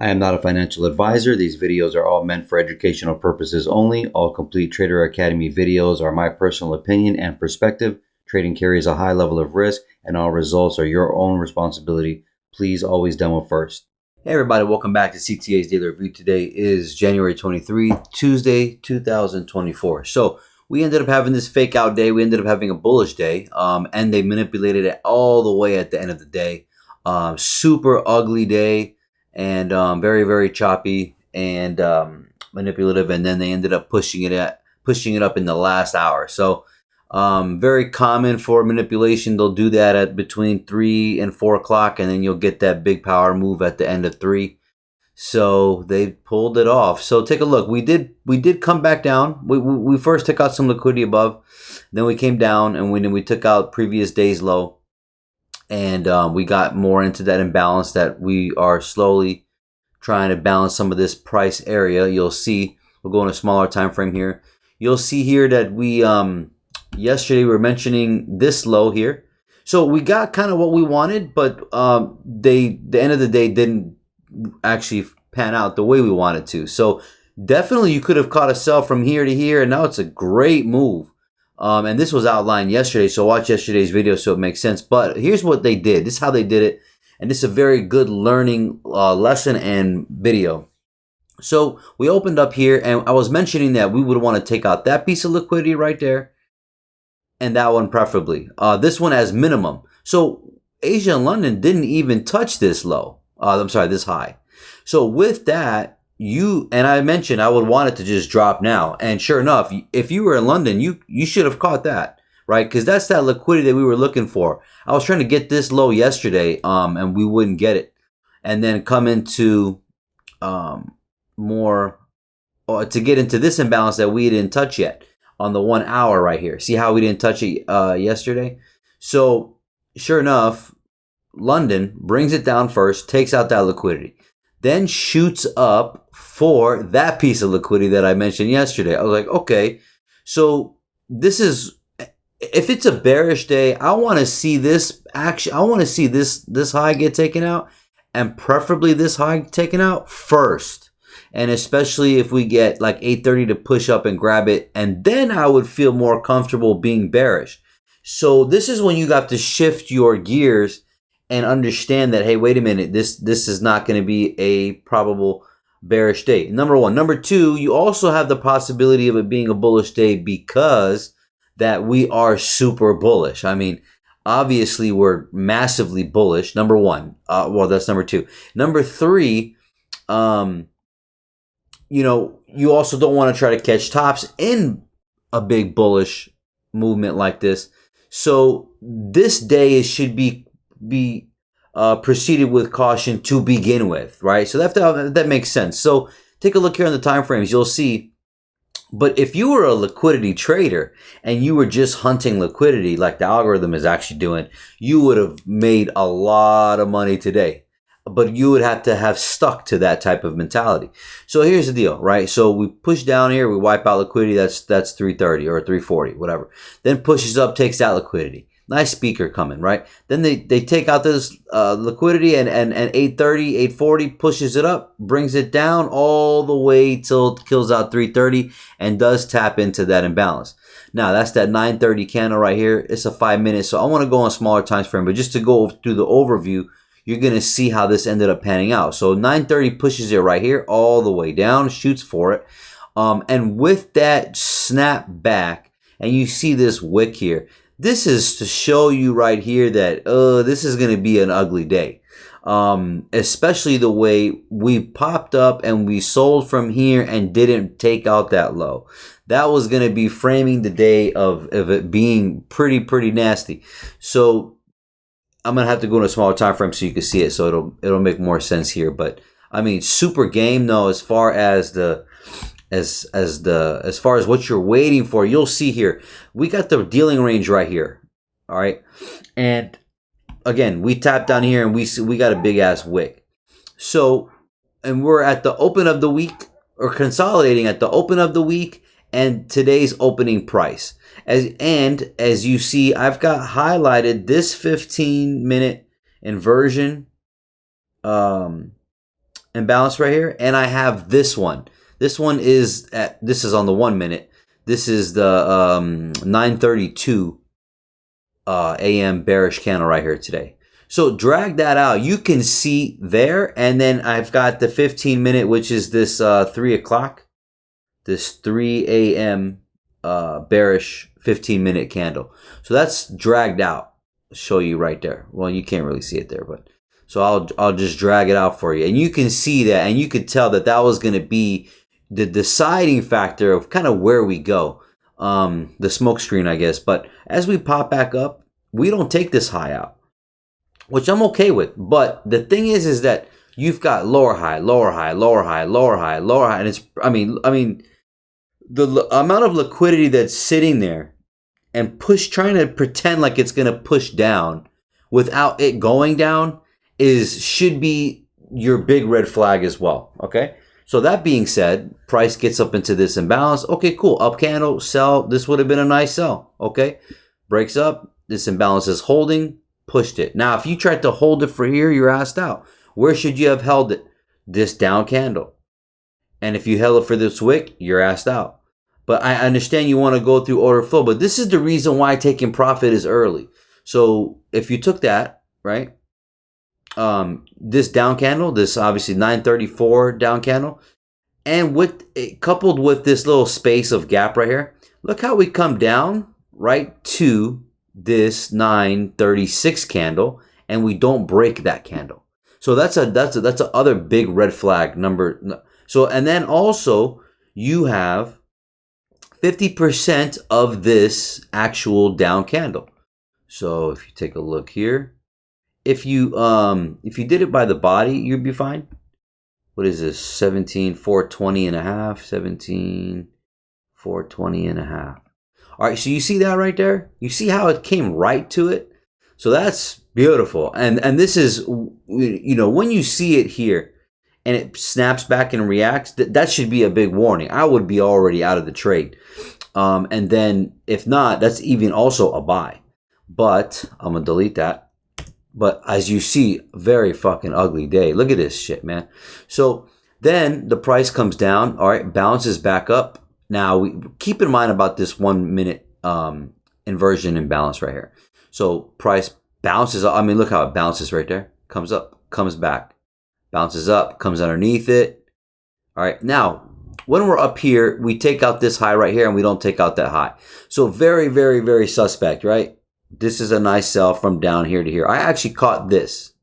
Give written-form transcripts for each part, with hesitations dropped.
I am not a financial advisor. These videos are all meant for educational purposes only. All Complete Trader Academy videos are my personal opinion and perspective. Trading carries a high level of risk, and all results are your own responsibility. Please always demo first. Hey everybody, welcome back to CTA's Daily Review. Today is January 23, Tuesday, 2024. So we ended up having this fake out day. We ended up having a bullish day, and they manipulated it all the way at the end of the day. Super ugly day, and very, very choppy and manipulative. And then they ended up pushing it up in the last hour. So very common for manipulation. They'll do that at between 3 and 4 o'clock, and then you'll get that big power move at the end of 3. So they pulled it off. So take a look. We did come back down. We first took out some liquidity above, then we came down, and we took out previous day's low, and we got more into that imbalance that we are slowly trying to balance some of this price area. You'll see. We'll go in a smaller time frame here. You'll see here that we yesterday we were mentioning this low here. So we got kind of what we wanted, but the end of the day didn't actually pan out the way we wanted to. So definitely you could have caught a sell from here to here, and now it's a great move. And this was outlined yesterday, so watch yesterday's video so it makes sense. But here's what they did. This is how they did it, and this is a very good learning lesson and video. So we opened up here, and I was mentioning that we would want to take out that piece of liquidity right there, and that one preferably. This one as minimum. So Asia and London didn't even touch this low. This high. So with that, and I mentioned I would want it to just drop now. And sure enough, if you were in London, you should have caught that, right? Because that's that liquidity that we were looking for. I was trying to get this low yesterday, and we wouldn't get it. And then come into to get into this imbalance that we didn't touch yet on the 1 hour right here. See how we didn't touch it yesterday? So sure enough, London brings it down first, takes out that liquidity, then shoots up for that piece of liquidity that I mentioned yesterday. I was like, okay, so this is, if it's a bearish day, I want to see this action. I want to see this high get taken out, and preferably this high taken out first. And especially if we get like 830 to push up and grab it, and then I would feel more comfortable being bearish. So this is when you got to shift your gears and understand that, hey, wait a minute, this is not going to be a probable bearish day. Number one. Number two, you also have the possibility of it being a bullish day because that we are super bullish. I mean, obviously we're massively bullish. Number one. Well, that's number two. Number three, you also don't want to try to catch tops in a big bullish movement like this. So this day should be proceeded with caution to begin with, right? So that makes sense. So take a look here on the time frames. You'll see. But if you were a liquidity trader and you were just hunting liquidity like the algorithm is actually doing, you would have made a lot of money today. But you would have to have stuck to that type of mentality. So here's the deal, right? So we push down here, we wipe out liquidity. That's 330 or 340, whatever. Then pushes up, takes out liquidity. Nice speaker coming, right? Then they take out this liquidity and 830, 840 pushes it up, brings it down all the way till it kills out 330 and does tap into that imbalance. Now that's that 930 candle right here. It's a 5 minutes, so I want to go on smaller time frame, but just to go through the overview, you're going to see how this ended up panning out. So 930 pushes it right here all the way down, shoots for it. And with that snap back, and you see this wick here, this is to show you right here that this is going to be an ugly day. Especially the way we popped up and we sold from here and didn't take out that low. That was going to be framing the day of it being pretty nasty. So I'm going to have to go in a smaller time frame so you can see it, so it'll make more sense here. But I mean, super game though, as far as as far as what you're waiting for, you'll see here. We got the dealing range right here. All right. And again, we tapped down here and we got a big ass wick. So, and we're at the open of the week, or consolidating at the open of the week and today's opening price. As you see, I've got highlighted this 15-minute inversion imbalance right here, and I have this one. This one is this is on the 1 minute. This is the 9:32 a.m. bearish candle right here today. So drag that out. You can see there, and then I've got the 15 minute, which is this 3 o'clock, this 3 a.m. Bearish 15 minute candle. So that's dragged out. I'll show you right there. Well, you can't really see it there, but so I'll just drag it out for you, and you can see that, and you could tell that that was going to be the deciding factor of kind of where we go. The smoke screen, I guess. But as we pop back up, we don't take this high out, which I'm okay with. But the thing is that you've got lower high, lower high, lower high, lower high, lower high, and it's I mean the amount of liquidity that's sitting there and trying to pretend like it's going to push down without it going down should be your big red flag as well. Okay. So that being said, price gets up into this imbalance. Okay, cool. Up candle, sell. This would have been a nice sell. Okay. Breaks up. This imbalance is holding. Pushed it. Now, if you tried to hold it for here, you're asked out. Where should you have held it? This down candle. And if you held it for this wick, you're asked out. But I understand you want to go through order flow. But this is the reason why taking profit is early. So if you took that, right? This down candle, this obviously 934 down candle, and with it, coupled with this little space of gap right here, look how we come down right to this 936 candle, and we don't break that candle. So that's a other big red flag number. So, and then also you have 50% of this actual down candle. So if you take a look here, if you did it by the body, you'd be fine. What is this? 17,420 and a half, 17,420 and a half. All right, so you see that right there? You see how it came right to it? So that's beautiful. And this is, you know, when you see it here and it snaps back and reacts, that should be a big warning. I would be already out of the trade. And then if not, that's even also a buy. But I'm going to delete that. But as you see, very fucking ugly day. Look at this shit, man. So then the price comes down. All right, bounces back up. Now, keep in mind about this 1 minute inversion imbalance right here. So price bounces up. I mean, look how it bounces right there. Comes up, comes back. Bounces up, comes underneath it. All right, now, when we're up here, we take out this high right here, and we don't take out that high. So very, very, very suspect, right? This is a nice sell from down here to here. I actually caught this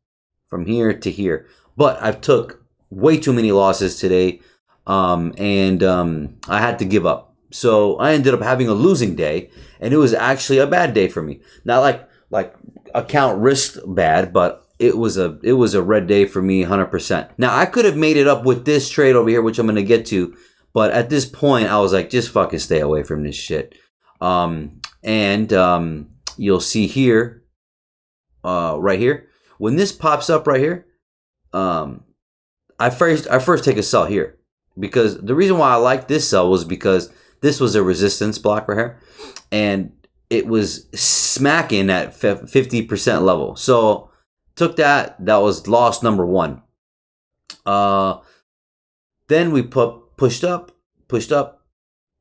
from here to here, but I've took way too many losses today, and I had to give up. So I ended up having a losing day, and it was actually a bad day for me. Not like account risked bad, but it was a red day for me, 100%. Now I could have made it up with this trade over here, which I'm going to get to, but at this point I was like, just fucking stay away from this shit. You'll see here, right here, when this pops up right here, I first take a sell here, because the reason why I like this sell was because this was a resistance block right here, and it was smacking at 50% level. So took that. That was loss number one. Then we pushed up,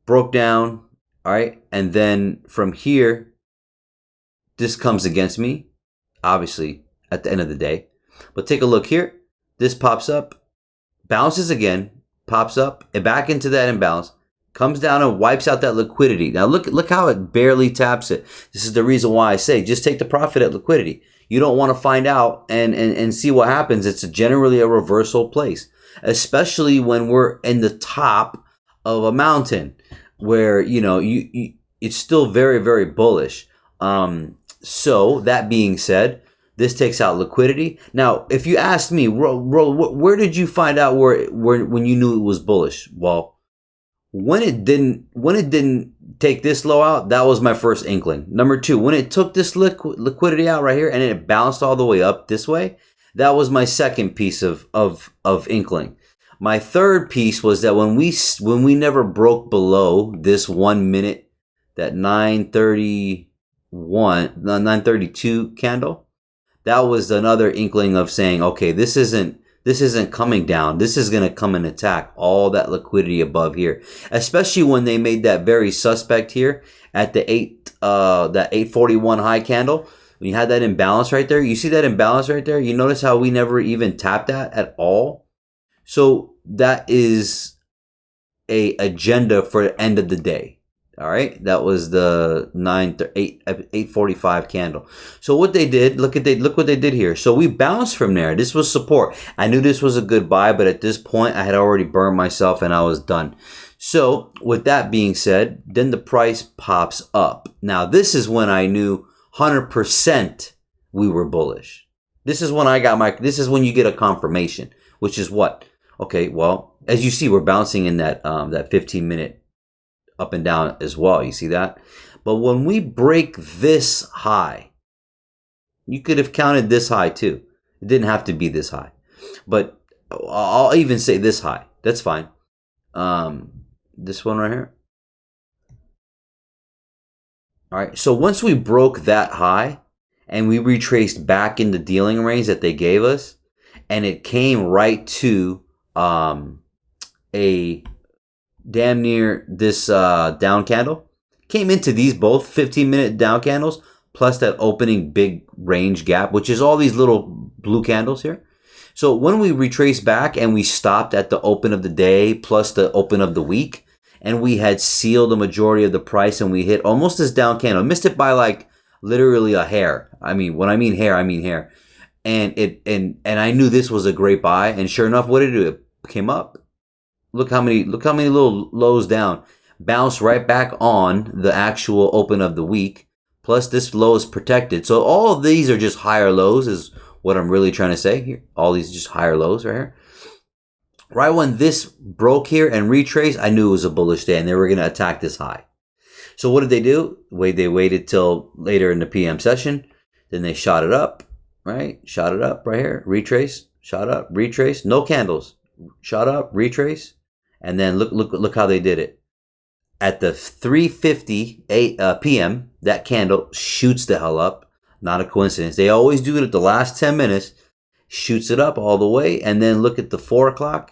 broke down. All right, and then from here, this comes against me, obviously, at the end of the day. But take a look here. This pops up, bounces again, pops up, and back into that imbalance, comes down and wipes out that liquidity. Now look how it barely taps it. This is the reason why I say just take the profit at liquidity. You don't want to find out and see what happens. It's generally a reversal place, especially when we're in the top of a mountain where, you know, it's still very, very bullish. So that being said, this takes out liquidity. Now, if you asked me, where did you find out when you knew it was bullish? Well, when it didn't take this low out, that was my first inkling. Number two, when it took this liquidity out right here and it bounced all the way up this way, that was my second piece of inkling. My third piece was that when we never broke below this 1 minute, that 932 candle, that was another inkling of saying, okay, this isn't this isn't coming down. This is going to come and attack all that liquidity above here, especially when they made that very suspect here at the 841 high candle. When you had that imbalance right there, you see that imbalance right there? You notice how we never even tapped that at all? So that is a agenda for the end of the day. All right, that was the 845 candle. So what they did, look what they did here. So we bounced from there. This was support. I knew this was a good buy, but at this point I had already burned myself and I was done. So with that being said, then the price pops up. Now this is when I knew 100% we were bullish. This is when I got my, this is when you get a confirmation, which is what? Okay, well, as you see, we're bouncing in that 15-minute up and down as well. You see that? But when we break this high, you could have counted this high too. It didn't have to be this high, but I'll even say this high. That's fine. This one right here. All right. So once we broke that high and we retraced back in the dealing range that they gave us, and it came right to a damn near this down candle, came into these both 15-minute down candles plus that opening big range gap, which is all these little blue candles here. So when we retraced back and we stopped at the open of the day plus the open of the week, and we had sealed the majority of the price, and we hit almost this down candle, missed it by like literally a hair. I mean, when I mean hair, I mean hair. And I knew this was a great buy, and sure enough, what did it do? It came up. Look how many little lows down. Bounced right back on the actual open of the week. Plus this low is protected. So all of these are just higher lows is what I'm really trying to say here. All these just higher lows right here. Right when this broke here and retraced, I knew it was a bullish day and they were going to attack this high. So what did they do? They waited till later in the PM session. Then they shot it up, right? Shot it up right here. Retrace, shot up, retrace. No candles. Shot up, retrace. And then look how they did it. At the 3:50 p.m., that candle shoots the hell up. Not a coincidence. They always do it at the last 10 minutes. Shoots it up all the way. And then look at the 4 o'clock.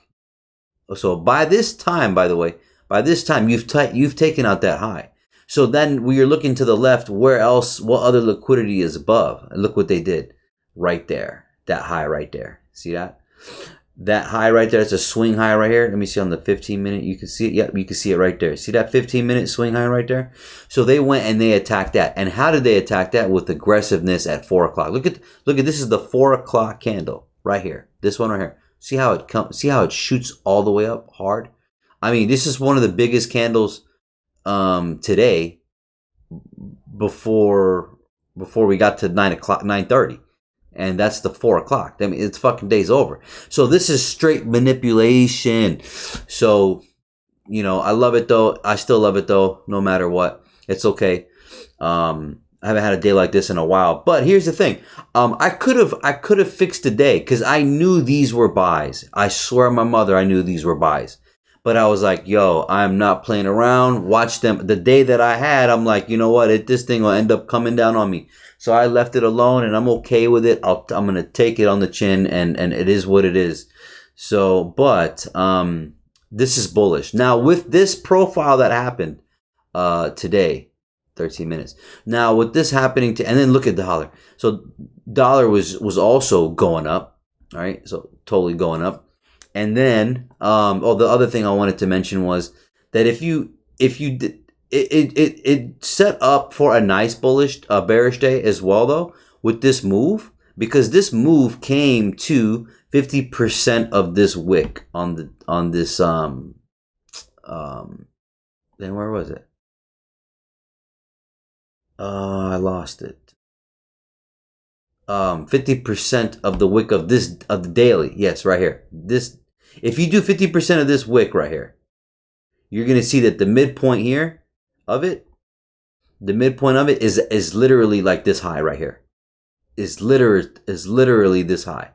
So by this time, by the way, by this time, you've taken out that high. So then when you're looking to the left, where else, what other liquidity is above? And look what they did right there. That high right there. See that? That high right there, it's a swing high right here. Let me see on the 15-minute. You can see it. Yep, you can see it right there. See that 15-minute swing high right there? So they went and they attacked that. And how did they attack that? With aggressiveness at 4 o'clock. Look at this is the 4 o'clock candle right here. This one right here. See how it comes? See how it shoots all the way up hard? I mean, this is one of the biggest candles today before we got to 9 o'clock, 9:30. And that's the 4 o'clock. I mean, it's fucking day's over. So this is straight manipulation. So, you know, I love it though. I still love it though, no matter what. It's okay. I haven't had a day like this in a while. But here's the thing. I could have fixed the day because I knew these were buys. I swear on my mother, I knew these were buys. But I was like, yo, I'm not playing around. Watch them. The day that I had, I'm like, you know what? This thing will end up coming down on me. So I left it alone and I'm okay with it. I'm going to take it on the chin and it is what it is. So, but this is bullish. Now with this profile that happened today, 13 minutes. Now with this happening and then look at dollar. So dollar was also going up. All right. So totally going up. And then, the other thing I wanted to mention was that if you did, it set up for a nice bearish day as well though with this move, because this move came to 50% of this wick on this then where was it? I lost it. 50% of the wick of the daily. Yes, right here. If you do 50% of this wick right here, you're going to see that the midpoint here of it, is literally like this high right here. Is literally this high.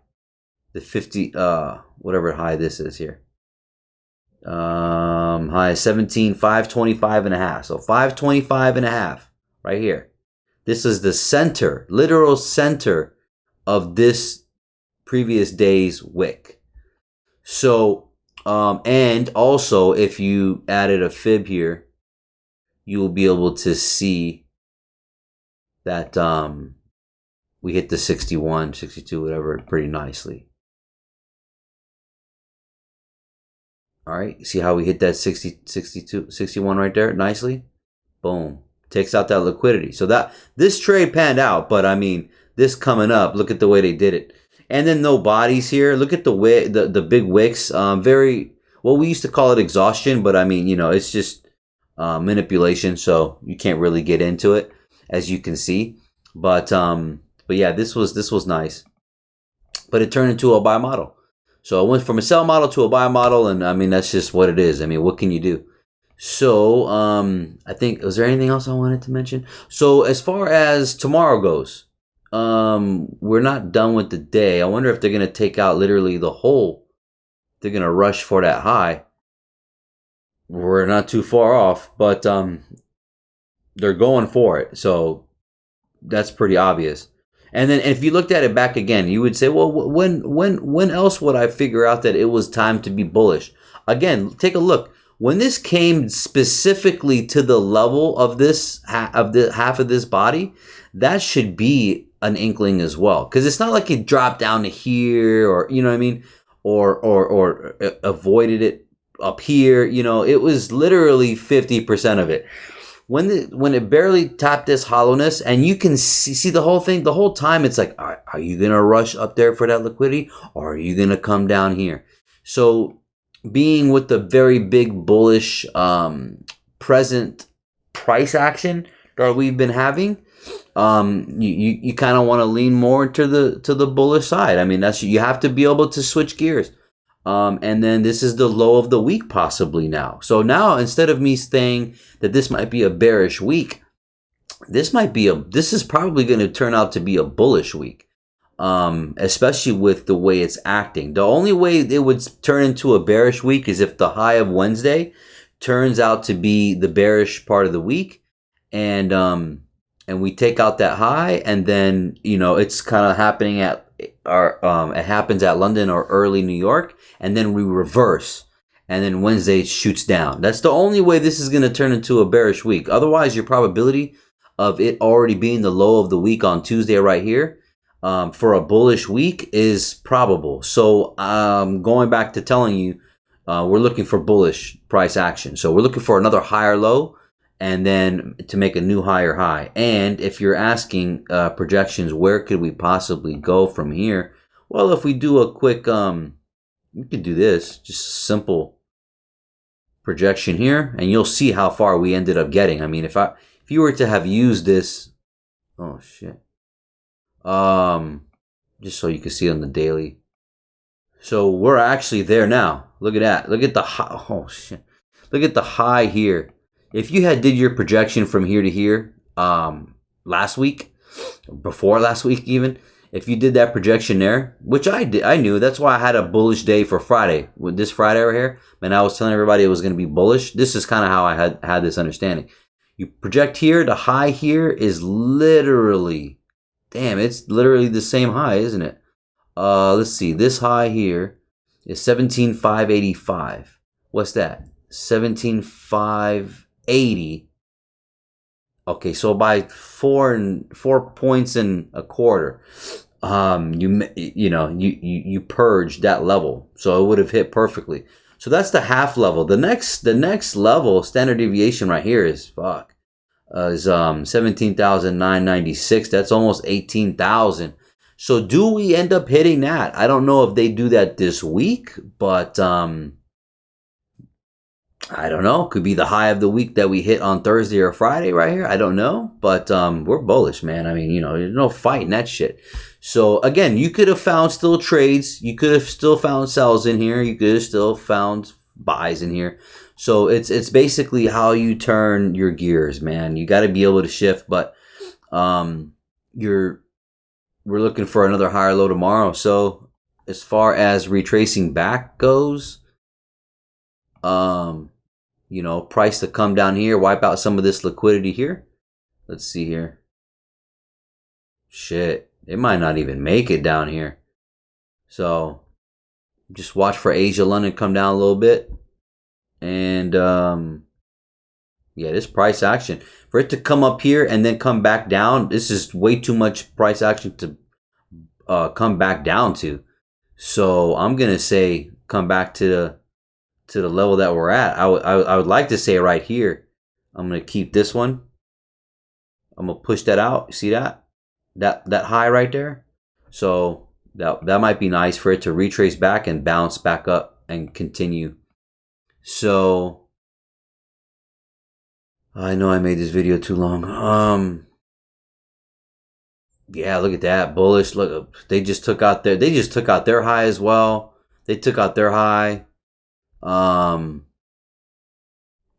The 50, whatever high this is here. High is 525 and a half. So 525 and a half right here. This is the center, literal center of this previous day's wick. So, and also if you added a fib here, you will be able to see that we hit the 61, 62, whatever, pretty nicely. All right, see how we hit that 60, 62, 61 right there nicely? Boom. Takes out that liquidity. So that this trade panned out, but I mean, this coming up, look at the way they did it. And then no bodies here. Look at the big wicks. Very well, we used to call it exhaustion, but I mean, it's just manipulation, so you can't really get into it, as you can see. But yeah, this was nice. But it turned into a buy model. So it went from a sell model to a buy model, and I mean that's just what it is. I mean, what can you do? So I think, was there anything else I wanted to mention? So as far as tomorrow goes, we're not done with the day. I wonder if they're gonna take out literally the whole. They're gonna rush for that high. We're not too far off, but they're going for it. So that's pretty obvious. And then if you looked at it back again, you would say, well, when else would I figure out that it was time to be bullish? Again, take a look. When this came specifically to the level of this of the half of this body, that should be an inkling as well, because it's not like it dropped down to here, or you know what I mean, or avoided it up here. It was literally 50% of it. When it barely tapped this hollowness, and you can see the whole thing, the whole time it's like, are you gonna rush up there for that liquidity, or are you gonna come down here? So being with the very big bullish present price action that we've been having, you kind of want to lean more to the bullish side. I mean, that's, you have to be able to switch gears. And then this is the low of the week possibly now. So now, instead of me saying that this might be a bearish week, this is probably going to turn out to be a bullish week. Especially with the way it's acting. The only way it would turn into a bearish week is if the high of Wednesday turns out to be the bearish part of the week, and we take out that high, and then it's kind of happening at it happens at London or early New York, and then we reverse, and then Wednesday it shoots down. That's the only way this is going to turn into a bearish week. Otherwise, your probability of it already being the low of the week on Tuesday right here, for a bullish week, is probable. So going back to telling you, we're looking for bullish price action. So we're looking for another higher low, and then to make a new higher high. And if you're asking projections, where could we possibly go from here? Well, if we do a quick, we could do this, just a simple projection here, and you'll see how far we ended up getting. I mean, if you were to have used this, oh shit, just so you can see on the daily. So we're actually there now. Look at that. Look at the high. Oh shit. Look at the high here. If you had did your projection from here to here, last week, before last week even, if you did that projection there, which I did, I knew. That's why I had a bullish day for Friday. With this Friday right here, and I was telling everybody it was going to be bullish. This is kind of how I had this understanding. You project here, the high here is literally, damn, it's literally the same high, isn't it? Let's see. This high here is 17,585. What's that? 17,580. Okay, so by 4 points and a quarter, you purged that level, so it would have hit perfectly. So that's the half level. The next level, standard deviation right here, is 17,996. That's almost 18,000. So do we end up hitting that? I don't know if they do that this week, but I don't know. Could be the high of the week that we hit on Thursday or Friday right here. I don't know. But we're bullish, man. I mean, there's no fighting that shit. So again, you could have found still trades. You could have still found sells in here. You could have still found buys in here. So it's basically how you turn your gears, man. You got to be able to shift. But we're looking for another higher low tomorrow. So as far as retracing back goes, price to come down here, wipe out some of this liquidity here. Let's see here. Shit, it might not even make it down here. So Just watch for Asia London come down a little bit. And yeah, this price action. For it to come up here and then come back down, this is way too much price action to come back down to. So I'm going to say come back to the level that we're at. I would like to say right here. I'm going to keep this one. I'm going to push that out. See that? That high right there? So that might be nice for it to retrace back and bounce back up and continue. So I know I made this video too long. Yeah, look at that, bullish. Look, they just took out their high as well. They took out their high.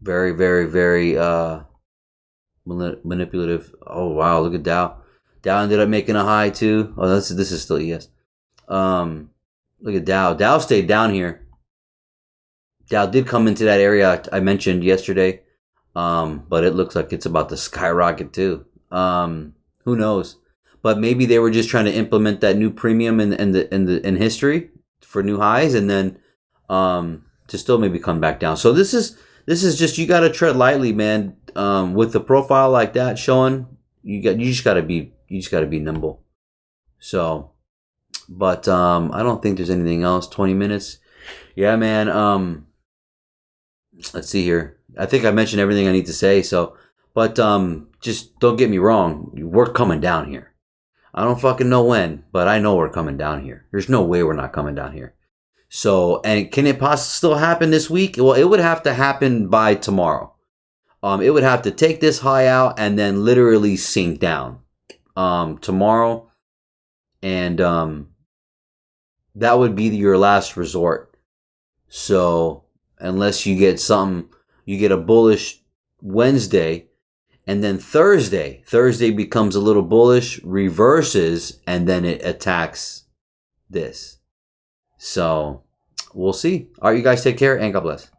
Very, very, very manipulative. Oh wow, look at Dow. Dow ended up making a high too. Oh, this is still ES. Look at Dow. Dow stayed down here. Dow did come into that area I mentioned yesterday, but it looks like it's about to skyrocket too. Who knows? But maybe they were just trying to implement that new premium in history for new highs, and then to still maybe come back down. So this is just, you got to tread lightly, man. With the profile like that showing, you just got to be nimble. So, but I don't think there's anything else. 20 minutes. Yeah, man. Let's see here. I think I mentioned everything I need to say. So, but just don't get me wrong. We're coming down here. I don't fucking know when, but I know we're coming down here. There's no way we're not coming down here. So, and can it possibly still happen this week? Well, it would have to happen by tomorrow. It would have to take this high out and then literally sink down tomorrow. And that would be your last resort. So, unless you get you get a bullish Wednesday, and then Thursday becomes a little bullish, reverses, and then it attacks this. So, we'll see. All right, you guys take care, and God bless.